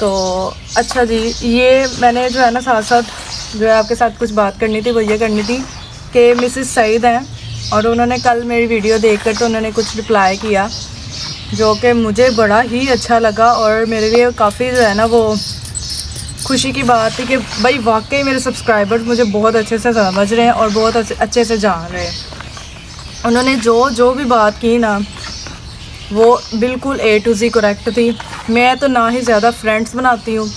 तो अच्छा जी, ये मैंने जो है ना साथ साथ जो है आपके साथ कुछ बात करनी थी, वो ये करनी थी कि मिसेस सईद हैं और उन्होंने कल मेरी वीडियो देखकर तो उन्होंने कुछ रिप्लाई किया जो कि मुझे बड़ा ही अच्छा लगा और मेरे लिए काफ़ी जो है ना वो खुशी की बात थी कि भाई वाकई मेरे सब्सक्राइबर्स मुझे बहुत अच्छे से समझ रहे हैं और बहुत अच्छे से जान रहे हैं। उन्होंने जो भी बात की ना वो बिल्कुल A to Z करेक्ट थी। मैं तो ना ही ज़्यादा फ्रेंड्स बनाती हूँ,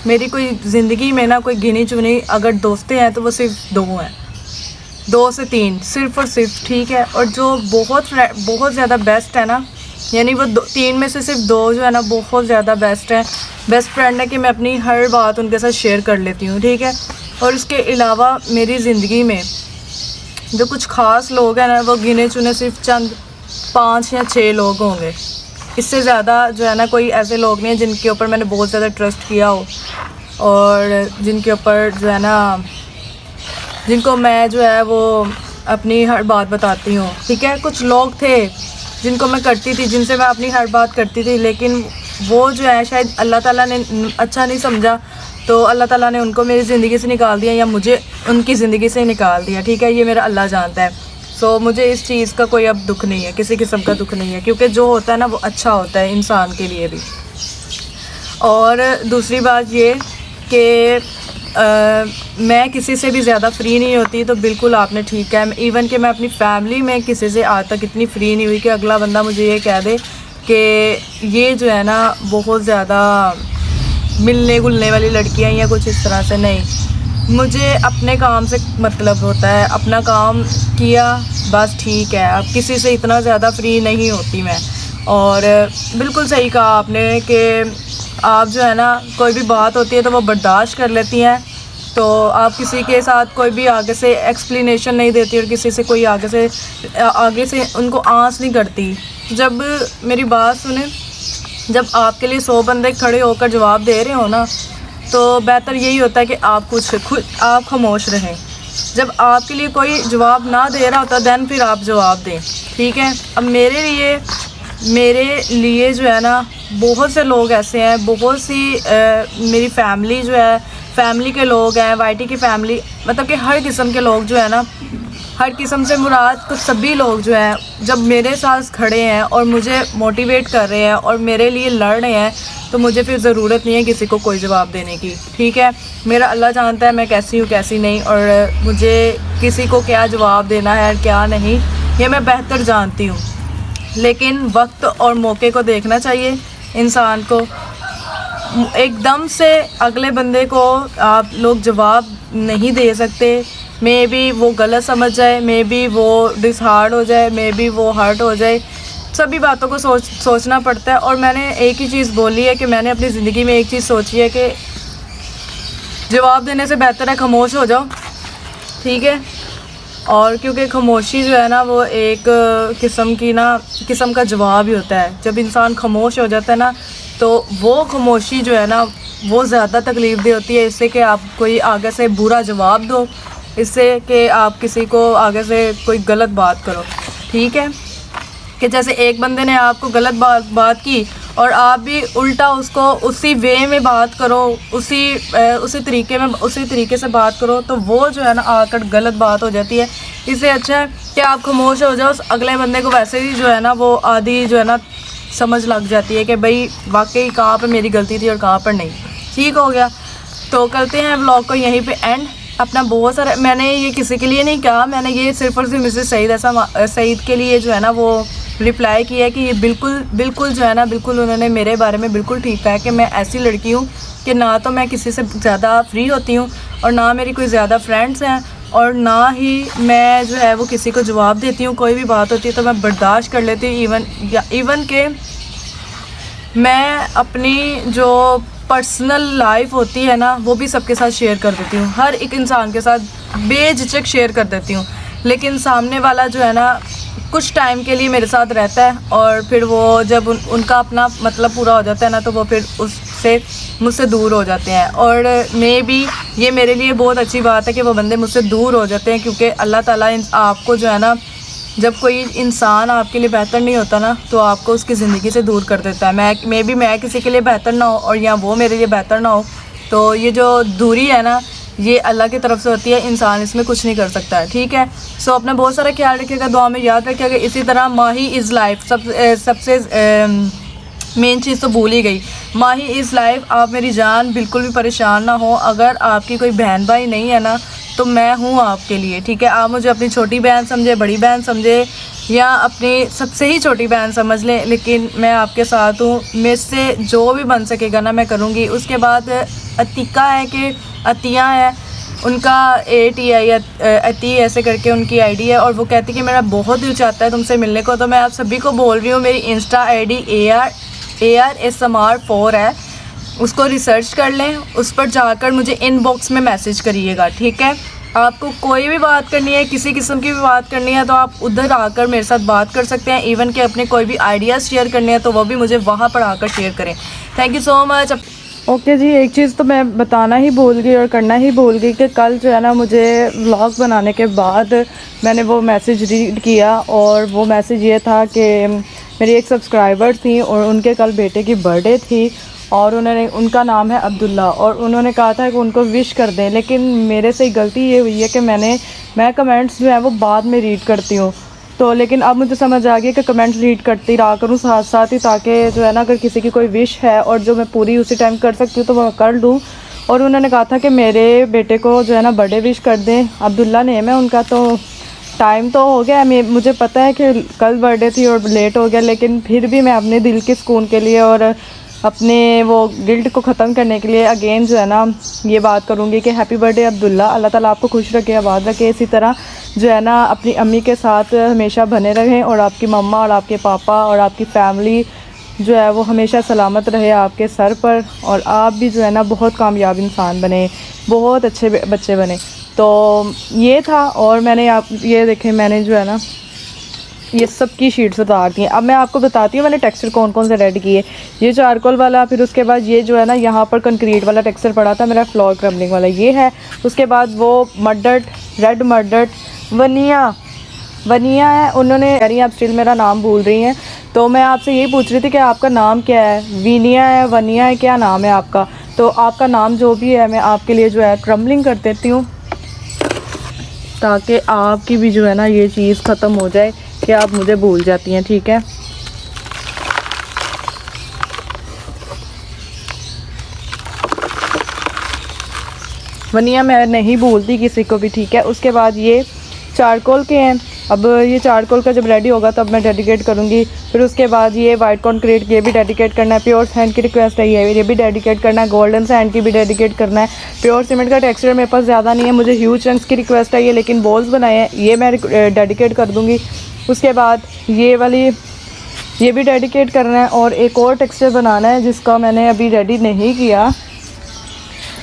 मेरी कोई ज़िंदगी में ना कोई गिनी चुनी अगर दोस्तें हैं तो वो सिर्फ 2 हैं, 2 से 3 सिर्फ़ और सिर्फ, ठीक है। और जो बहुत ज़्यादा बेस्ट है ना, यानी वो 3 में से सिर्फ 2 जो है ना बहुत ज़्यादा बेस्ट है, बेस्ट फ्रेंड है कि मैं अपनी हर बात उनके साथ शेयर कर लेती हूँ, ठीक है। और इसके अलावा मेरी ज़िंदगी में जो कुछ ख़ास लोग हैं ना वो गिने चुने सिर्फ चंद 5 या 6 लोग होंगे। इससे ज़्यादा जो है ना कोई ऐसे लोग नहीं हैं जिनके ऊपर मैंने बहुत ज़्यादा ट्रस्ट किया हो और जिनके ऊपर जो है ना जिनको मैं जो है वो अपनी हर बात बताती हूँ, ठीक है। कुछ लोग थे जिनको मैं करती थी, जिनसे मैं अपनी हर बात करती थी, लेकिन वो जो है शायद अल्लाह ताला ने अच्छा नहीं समझा तो अल्लाह ताला ने उनको मेरी ज़िंदगी से निकाल दिया या मुझे उनकी ज़िंदगी से निकाल दिया, ठीक है। ये मेरा अल्लाह जानता है। सो मुझे इस चीज़ का कोई अब दुख नहीं है, किसी किस्म का दुख नहीं है, क्योंकि जो होता है ना वो अच्छा होता है इंसान के लिए भी। और दूसरी बात ये कि मैं किसी से भी ज़्यादा फ्री नहीं होती, तो बिल्कुल आपने ठीक है। इवन कि मैं अपनी फैमिली में किसी से आज तक इतनी फ्री नहीं हुई कि अगला बंदा मुझे ये कह दे कि ये जो है ना बहुत ज़्यादा मिलने गुलने वाली लड़कियाँ या कुछ इस तरह से। नहीं, मुझे अपने काम से मतलब होता है, अपना काम किया बस, ठीक है। अब किसी से इतना ज़्यादा फ्री नहीं होती मैं। और बिल्कुल सही कहा आपने कि आप जो है ना कोई भी बात होती है तो वो बर्दाश्त कर लेती हैं, तो आप किसी के साथ कोई भी आगे से एक्सप्लेनेशन नहीं देती और किसी से कोई आगे से उनको आंस नहीं करती। जब मेरी बात सुने, जब आपके लिए 100 बंदे खड़े होकर जवाब दे रहे हो ना, तो बेहतर यही होता है कि आप आप खामोश रहें। जब आपके लिए कोई जवाब ना दे रहा होता दैन फिर आप जवाब दें, ठीक है। अब मेरे लिए जो है ना बहुत से लोग ऐसे हैं, बहुत सी मेरी फैमिली जो है, फैमिली के लोग हैं, YT की फैमिली, मतलब कि हर किस्म के लोग जो है ना, हर किस्म से मुराद तो सभी लोग जो हैं जब मेरे साथ खड़े हैं और मुझे मोटिवेट कर रहे हैं और मेरे लिए लड़ रहे हैं, तो मुझे फिर ज़रूरत नहीं है किसी को कोई जवाब देने की, ठीक है। मेरा अल्लाह जानता है मैं कैसी हूँ कैसी नहीं, और मुझे किसी को क्या जवाब देना है क्या नहीं ये मैं बेहतर जानती हूँ। लेकिन वक्त और मौके को देखना चाहिए इंसान को। एकदम से अगले बंदे को आप लोग जवाब नहीं दे सकते। मे बी वो गलत समझ जाए, मे बी वो डिसहार्ड हो जाए, मे बी वो हर्ट हो जाए, सभी बातों को सोचना पड़ता है। और मैंने एक ही चीज़ बोली है कि मैंने अपनी ज़िंदगी में एक चीज़ सोची है कि जवाब देने से बेहतर है खामोश हो जाओ, ठीक है। और क्योंकि खामोशी जो है ना वो एक किस्म का जवाब ही होता है। जब इंसान खामोश हो जाता है ना तो वो खामोशी जो है ना वो ज़्यादा तकलीफ़देह होती है, इससे कि आप कोई आगे से बुरा जवाब दो, इससे कि आप किसी को आगे से कोई गलत बात करो, ठीक है। कि जैसे एक बंदे ने आपको गलत बात की और आप भी उल्टा उसको उसी वे में बात करो, उसी तरीके से बात करो, तो वो जो है ना आकर गलत बात हो जाती है। इससे अच्छा है कि आप खामोश हो जाओ, अगले बंदे को वैसे ही जो है ना वो आधी जो है ना समझ लग जाती है कि भाई वाकई कहाँ पर मेरी गलती थी और कहाँ पर नहीं, ठीक हो गया। तो करते हैं व्लॉग को यहीं पे एंड। अपना बहुत सारा, मैंने ये किसी के लिए नहीं कहा, मैंने ये सिर्फ और सिर्फ मिसेस सईद के लिए जो है ना वो रिप्लाई किया है कि ये बिल्कुल जो है ना बिल्कुल उन्होंने मेरे बारे में बिल्कुल ठीक कहा है कि मैं ऐसी लड़की हूँ कि ना तो मैं किसी से ज़्यादा फ्री होती हूँ और ना मेरी कोई ज़्यादा फ्रेंड्स हैं और ना ही मैं जो है वो किसी को जवाब देती हूँ। कोई भी बात होती है तो मैं बर्दाश्त कर लेती हूँ। इवन के मैं अपनी जो पर्सनल लाइफ होती है ना वो भी सबके साथ शेयर कर देती हूँ, हर एक इंसान के साथ बेझिझक शेयर कर देती हूँ। लेकिन सामने वाला जो है ना कुछ टाइम के लिए मेरे साथ रहता है और फिर वो जब उनका अपना मतलब पूरा हो जाता है ना तो वो फिर मुझसे दूर हो जाते हैं। और मे बी ये मेरे लिए बहुत अच्छी बात है कि वो बंदे मुझसे दूर हो जाते हैं, क्योंकि अल्लाह ताला आपको जो है ना जब कोई इंसान आपके लिए बेहतर नहीं होता ना, तो आपको उसकी ज़िंदगी से दूर कर देता है। मैं किसी के लिए बेहतर ना हो और या वो मेरे लिए बेहतर ना हो, तो ये जो दूरी है ना, ये अल्लाह की तरफ से होती है, इंसान इसमें कुछ नहीं कर सकता है। ठीक है, सो अपना बहुत सारा ख्याल रखिएगा, दुआ में याद रखिएगा। इसी तरह माही इज़ लाइफ, सबसे मेन चीज़ तो भूल ही गई, माही इज़ लाइफ। आप मेरी जान बिल्कुल भी परेशान ना हो। अगर आपकी कोई बहन भाई नहीं है ना, तो मैं हूँ आपके लिए। ठीक है, आप मुझे अपनी छोटी बहन समझे, बड़ी बहन समझे, या अपनी सबसे ही छोटी बहन समझ लें, लेकिन मैं आपके साथ हूँ। मेरे से जो भी बन सकेगा ना मैं करूँगी। उसके बाद अतीका है कि अतिया है, उनका ATI अती ऐसे करके उनकी ID है, और वो कहती कि मेरा बहुत दिल चाहता है तुमसे मिलने को। तो मैं आप सभी को बोल रही हूँ, मेरी इंस्टा ID ARSMR4 है, उसको रिसर्च कर लें, उस पर जाकर मुझे इनबॉक्स में मैसेज करिएगा। ठीक है, आपको कोई भी बात करनी है, किसी किस्म की भी बात करनी है, तो आप उधर आकर मेरे साथ बात कर सकते हैं। इवन कि अपने कोई भी आइडियाज़ शेयर करने हैं तो वो भी मुझे वहाँ पर आकर शेयर करें। Thank you so much. Okay जी, एक चीज़ तो मैं बताना ही भूल गई और करना ही भूल गई कि कल जो है ना, मुझे व्लॉग बनाने के बाद मैंने वो मैसेज रीड किया, और वो मैसेज ये था कि मेरी एक सब्सक्राइबर थी और उनके कल बेटे की बर्थडे थी, और उनका नाम है अब्दुल्ला, और उन्होंने कहा था कि उनको विश कर दें। लेकिन मेरे से गलती ये हुई है कि मैं कमेंट्स जो है वो बाद में रीड करती हूँ। तो लेकिन अब मुझे समझ आ गया कि कमेंट्स रीड करती रहा करूँ साथ साथ ही, ताकि जो है ना, अगर किसी की कोई विश है और जो मैं पूरी उसी टाइम कर सकती हूँ तो वह कर लूँ। और उन्होंने कहा था कि मेरे बेटे को जो है ना बर्थडे विश कर दें, अब्दुल्ला नेम है उनका। तो टाइम तो हो गया, मुझे पता है कि कल बर्थडे थी और लेट हो गया, लेकिन फिर भी मैं अपने दिल के सुकून के लिए और अपने वो गिल्ट को ख़त्म करने के लिए अगेन जो है ना ये बात करूँगी कि हैप्पी बर्थडे अब्दुल्ला, अल्लाह ताला आपको खुश रखे, आबाद रखे। इसी तरह जो है ना अपनी अम्मी के साथ हमेशा बने रहें, और आपकी मम्मा और आपके पापा और आपकी फैमिली जो है वो हमेशा सलामत रहे आपके सर पर, और आप भी जो है ना बहुत कामयाब इंसान बने, बहुत अच्छे बच्चे बने। तो ये था, और मैंने आप ये देखें, मैंने जो है ना ये सब की शीट्स उतार दी हैं। अब मैं आपको बताती हूँ मैंने टेक्सचर कौन कौन से रेड किए। ये चारकोल वाला, फिर उसके बाद ये जो है ना यहाँ पर कंक्रीट वाला टेक्सचर पड़ा था मेरा, फ्लोर क्रम्बलिंग वाला ये है। उसके बाद वो मर्डर्ड, रेड मर्डर्ड, वनिया है। उन्होंने कह रही हैं आप स्टिल मेरा नाम भूल रही हैं, तो मैं आपसे यही पूछ रही थी कि आपका नाम क्या है, वीनिया है, वनिया है, क्या नाम है आपका? तो आपका नाम जो भी है मैं आपके लिए जो है क्रम्बलिंग कर देती हूँ, ताकि आपकी भी जो है ना ये चीज़ ख़त्म हो जाए कि आप मुझे भूल जाती हैं। ठीक है, वनिया मैं नहीं भूलती किसी को भी। ठीक है, उसके बाद ये चारकोल के हैं। अब ये चारकोल का जब रेडी होगा तब मैं डेडिकेट करूँगी। फिर उसके बाद ये वाइट कॉन्क्रीट, ये भी डेडिकेट करना है। प्योर सैंड की रिक्वेस्ट है, ये भी डेडिकेट करना है। गोल्डन सैंड की भी डेडिकेट करना है। प्योर सीमेंट का टेक्सचर मेरे पास ज़्यादा नहीं है, मुझे ह्यूज चंक्स की रिक्वेस्ट है, ये लेकिन बॉल्स बनाए हैं, ये मैं डेडिकेट कर दूँगी। उसके बाद ये भी डेडिकेट करना है, और एक और टेक्सचर बनाना है जिसका मैंने अभी रेडी नहीं किया।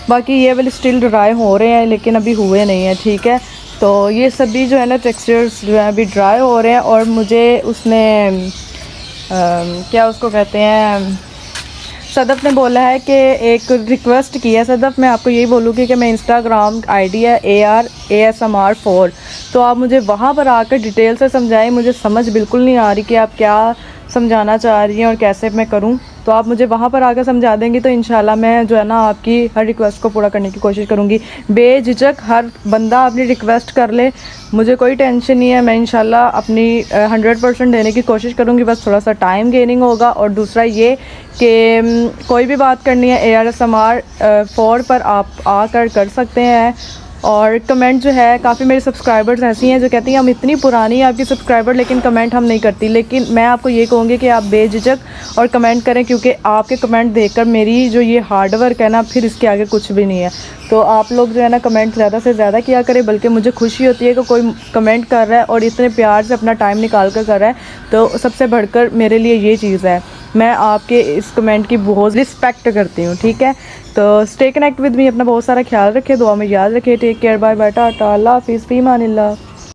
बाकी ये वाले स्टिल ड्राई हो रहे हैं लेकिन अभी हुए नहीं हैं। ठीक है, तो ये सभी जो है ना टेक्सचर्स जो है अभी ड्राई हो रहे हैं, और मुझे उसने क्या उसको कहते हैं, सदफ़ ने बोला है कि एक रिक्वेस्ट की है। सदफ़, मैं आपको यही बोलूँगी कि मैं इंस्टाग्राम ID है ARSMR4, तो आप मुझे वहाँ पर आकर डिटेल से समझाएं। मुझे समझ बिल्कुल नहीं आ रही कि आप क्या समझाना चाह रही हैं और कैसे मैं करूं, तो आप मुझे वहाँ पर आकर समझा देंगी तो इंशाल्लाह मैं जो है ना आपकी हर रिक्वेस्ट को पूरा करने की कोशिश करूँगी। बेझिझक हर बंदा अपनी रिक्वेस्ट कर ले, मुझे कोई टेंशन नहीं है। मैं इंशाल्लाह अपनी 100% देने की कोशिश करूँगी, बस थोड़ा सा टाइम गेनिंग होगा। और दूसरा ये कि कोई भी बात करनी है ARSMR4 पर आप आकर कर सकते हैं। और कमेंट जो है, काफ़ी मेरे सब्सक्राइबर्स ऐसी हैं जो कहती हैं हम इतनी पुरानी है आपकी सब्सक्राइबर, लेकिन कमेंट हम नहीं करती। लेकिन मैं आपको ये कहूँगी कि आप बेझिझक और कमेंट करें, क्योंकि आपके कमेंट देखकर मेरी जो ये हार्ड वर्क है ना, फिर इसके आगे कुछ भी नहीं है। तो आप लोग जो है ना कमेंट ज़्यादा से ज़्यादा किया करें, बल्कि मुझे खुशी होती है कि कोई कमेंट कर रहा है और इतने प्यार से अपना टाइम निकाल कर रहा है, तो सबसे बढ़कर मेरे लिए ये चीज़ है। मैं आपके इस कमेंट की बहुत रिस्पेक्ट करती हूँ। ठीक है, तो स्टे कनेक्ट विद मी, अपना बहुत सारा ख्याल रखें, दुआ में याद रखें। Take care, bye bye, tata, Allah हाफिज़, फ़ी अमानिल्लाह।